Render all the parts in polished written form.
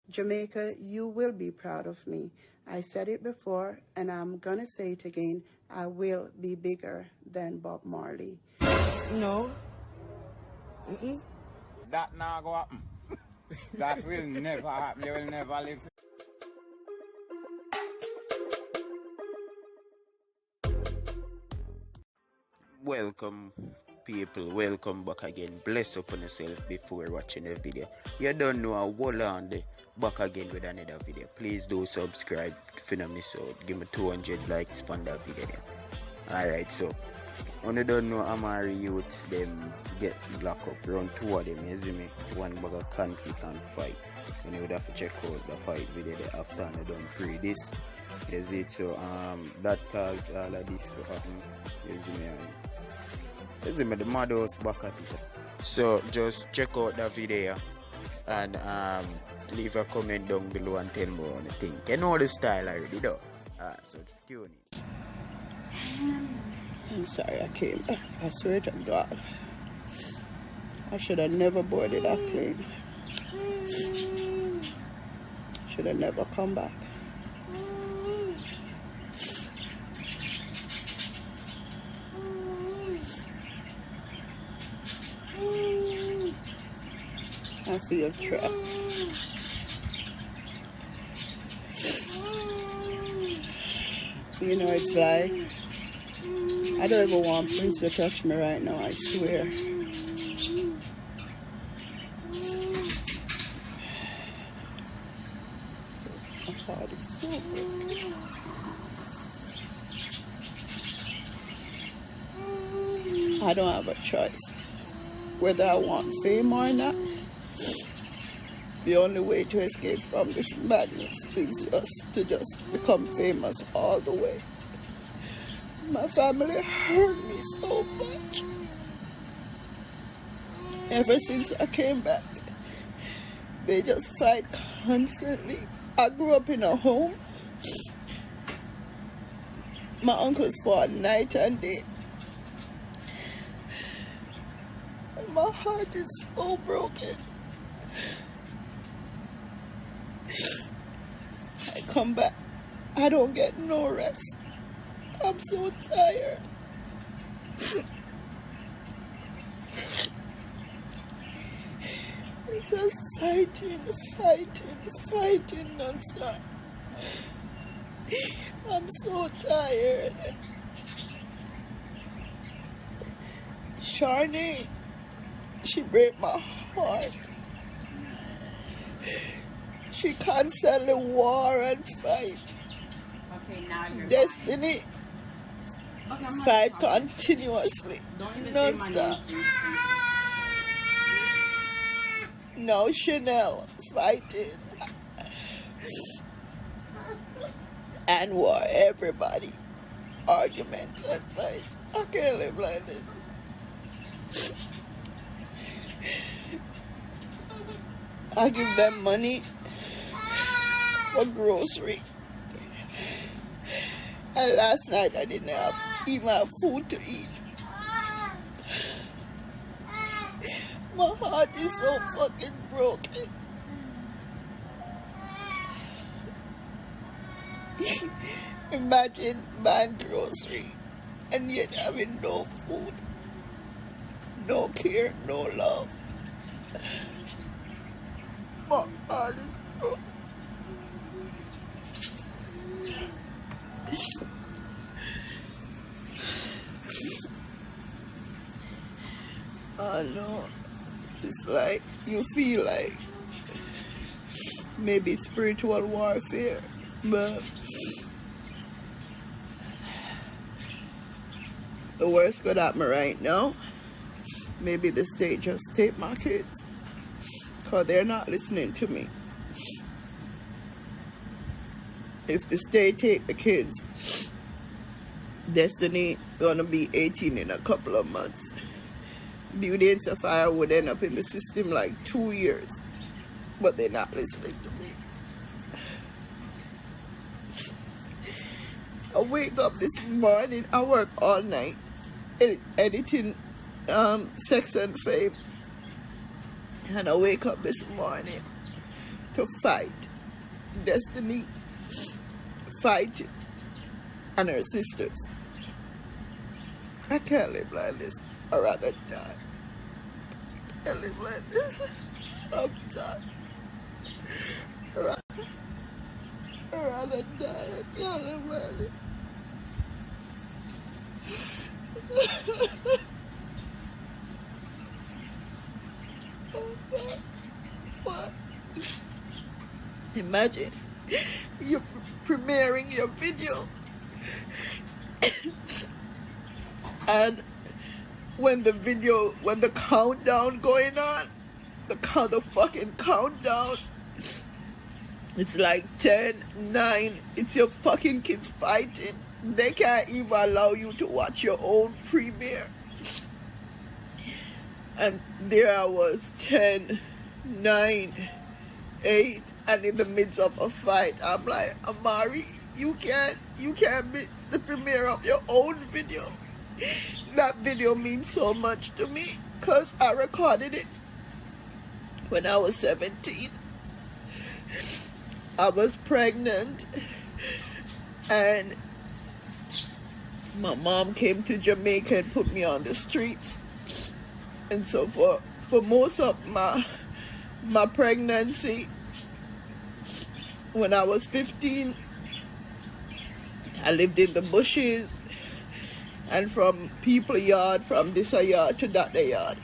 Jamaica, you will be proud of me. I said it before, and I'm gonna say it again. I will be bigger than Bob Marley. No. That not go happen. That will never happen. You will never live. Welcome people, welcome back again. Bless upon yourself before watching the video. You don't know how Wull on the back again with another video. Please do subscribe if you don't miss out. Give me 200 likes on that video there. Alright, so when you don't know Amari youths, them get locked up. Around two of them, you see me? One bag of conflict and fight. And you would have to check out the fight video there after and you done pre this. You see it, so that caused all of this to happen. You see me? The mother's back at it. So just check out the video and leave a comment down below and tell me what you think. You know the style already though. So tune in. I'm sorry I came back. I swear to God. I should have never boarded that plane. Should have never come back. I feel trapped. You know, it's like I don't even want Prince to touch me right now, I swear. My heart is so broken. I don't have a choice. Whether I want fame or not, the only way to escape from this madness is just become famous all the way. My family hurt me so much. Ever since I came back, they just fight constantly. I grew up in a home. My uncles fought night and day. My heart is so broken. I come back, I don't get no rest. I'm so tired. It's just fighting non-stop. I'm so tired. Sharnay, she break my heart. She constantly war and fight. Okay, now you're Destiny fight continuously, non-stop. No, Chanel fighting and war. Everybody arguments and fights. I can't live like this. I give them money for grocery. And last night I didn't even have food to eat. My heart is so fucking broken. Imagine buying grocery and yet having no food, no care, no love. My heart is broken. I know. It's like you feel like maybe it's spiritual warfare, but the worst could happen right now. Maybe the state just take my kids because they're not listening to me. If the state take the kids, Destiny gonna be 18 in a couple of months. Beauty and Sapphire would end up in the system like 2 years, but they're not listening to me. I wake up this morning, I work all night editing Sex and Fame, and I wake up this morning to fight Destiny, fight, and her sisters. I can't live like this. I'd rather die. I can't live like this. I'm done. I'd rather die. I can't live like this. What? Imagine you're premiering your video and when the countdown going on, the fucking countdown, it's like 10, 9, it's your fucking kids fighting. They can't even allow you to watch your own premiere. And there I was, 10, 9, 8, and in the midst of a fight, I'm like, Amari, you can't miss the premiere of your own video. That video means so much to me because I recorded it when I was 17. I was pregnant and my mom came to Jamaica and put me on the streets. And so for most of my pregnancy, when I was 15, I lived in the bushes and from people yard, from this yard to that yard.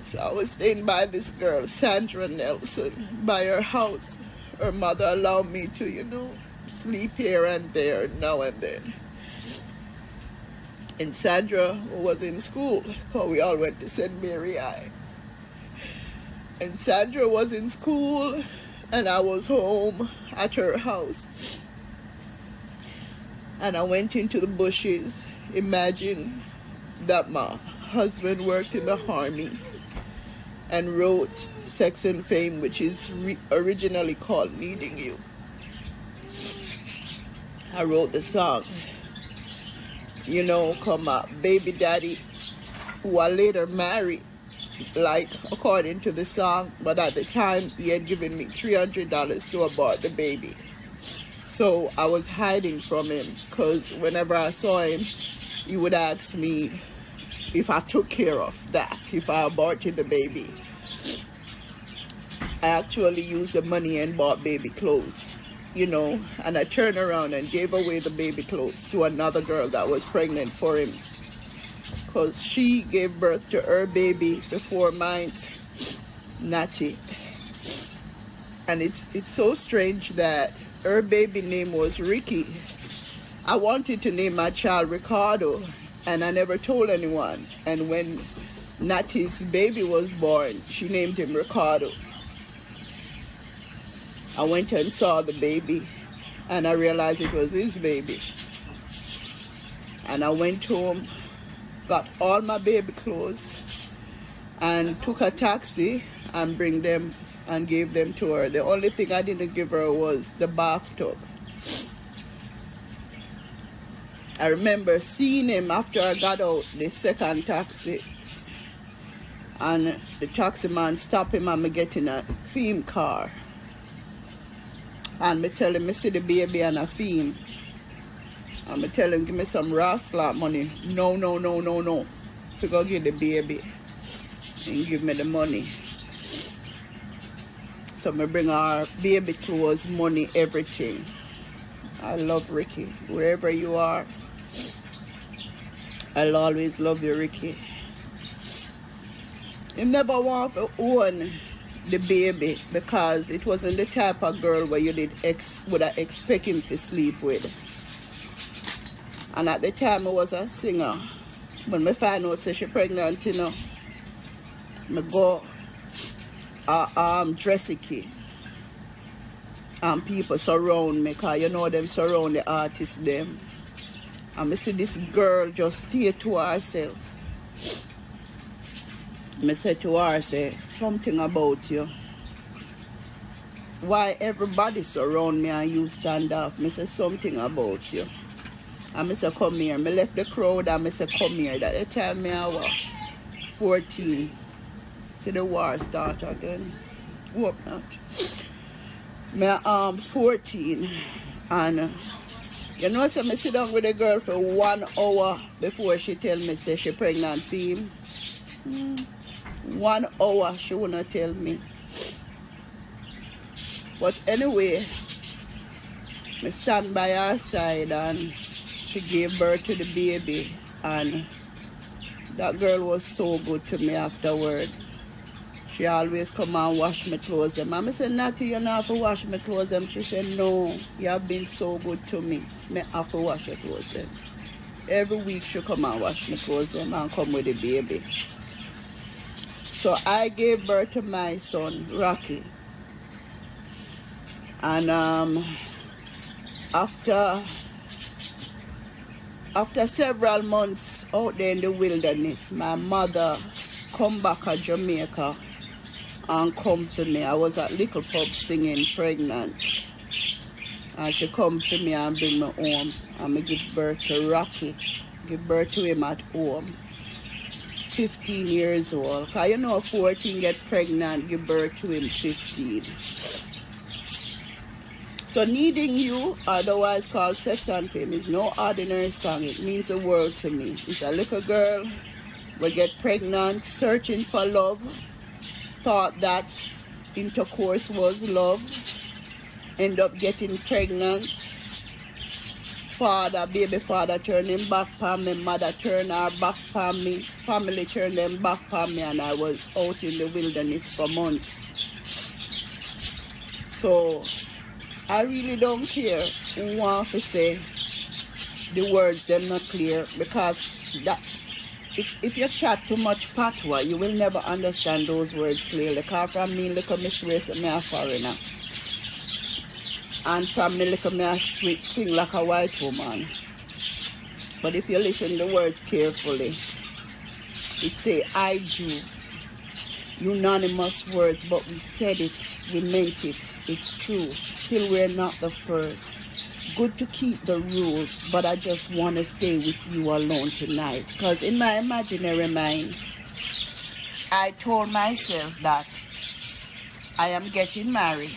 So I was staying by this girl, Sandra Nelson, by her house. Her mother allowed me to, sleep here and there, now and then. And Sandra was in school, because we all went to St. Mary High. And Sandra was in school, and I was home at her house. And I went into the bushes. Imagine that my husband worked in the army and wrote Sex and Fame, which is originally called Needing You. I wrote the song. Come baby daddy, who I later married, like according to the song, but at the time he had given me $300 to abort the baby. So I was hiding from him because whenever I saw him, he would ask me if I took care of that, if I aborted the baby. I actually used the money and bought baby clothes, and I turned around and gave away the baby clothes to another girl that was pregnant for him because she gave birth to her baby before mine, Natty. And it's so strange that her baby name was Ricky. I wanted to name my child Ricardo, and I never told anyone. And when Natty's baby was born, she named him Ricardo. I went and saw the baby, and I realized it was his baby. And I went home, got all my baby clothes, and took a taxi and bring them and gave them to her. The only thing I didn't give her was the bathtub. I remember seeing him after I got out the second taxi, and the taxi man stopped him and me get in a theme car. And me tell him, me see the baby and a theme. And me tell him, give me some rascal money. No. If go get the baby and give me the money. So me bring our baby clothes, money, everything. I love Ricky. Wherever you are, I'll always love you, Ricky. You never want to own the baby because it wasn't the type of girl where you would expect him to sleep with. And at the time I was a singer. When I find out that she's pregnant, I go dressicky. And people surround me because them surround the artists them. And I see this girl just stay to herself. I said to her, something about you. Why everybody surround me and you stand off? I said, something about you. And I said, come here. I left the crowd and I said, come here. That the time I was 14. See the war start again. Hope not. Me 14 and you know so me sit down with a girl for 1 hour before she tell me say she pregnant for him. 1 hour she wanna tell me. But anyway, me stand by her side and she gave birth to the baby and that girl was so good to me afterward. She always come and wash my clothes them. And I said, Natty, you don't have to wash my clothes them. She said, no, you have been so good to me. I have to wash your clothes them. Every week she come and wash my clothes them and come with the baby. So I gave birth to my son, Rocky. And after several months out there in the wilderness, my mother come back to Jamaica and come for me. I was at Little Pub singing pregnant. And she come for me and bring me home. And I give birth to Rocky. Give birth to him at home. 15 years old. Because you know 14 get pregnant, give birth to him 15. So Needing You, otherwise called Sex and Fame, is no ordinary song. It means the world to me. It's a little girl will get pregnant, searching for love, thought that intercourse was love, end up getting pregnant. Baby father turn him back on me, mother turn her back on me, family turn them back on me, and I was out in the wilderness for months. So I really don't care who wants to say the words them not clear, because that if you chat too much patois, you will never understand those words clearly. Because from me, look at me race, me a foreigner. And from me, look at me a sweet sing like a white woman. But if you listen to the words carefully, it say, I do. Unanimous words, but we said it, we meant it, it's true. Still, we're not the first. Good to keep the rules, but I just want to stay with you alone tonight. Because in my imaginary mind, I told myself that I am getting married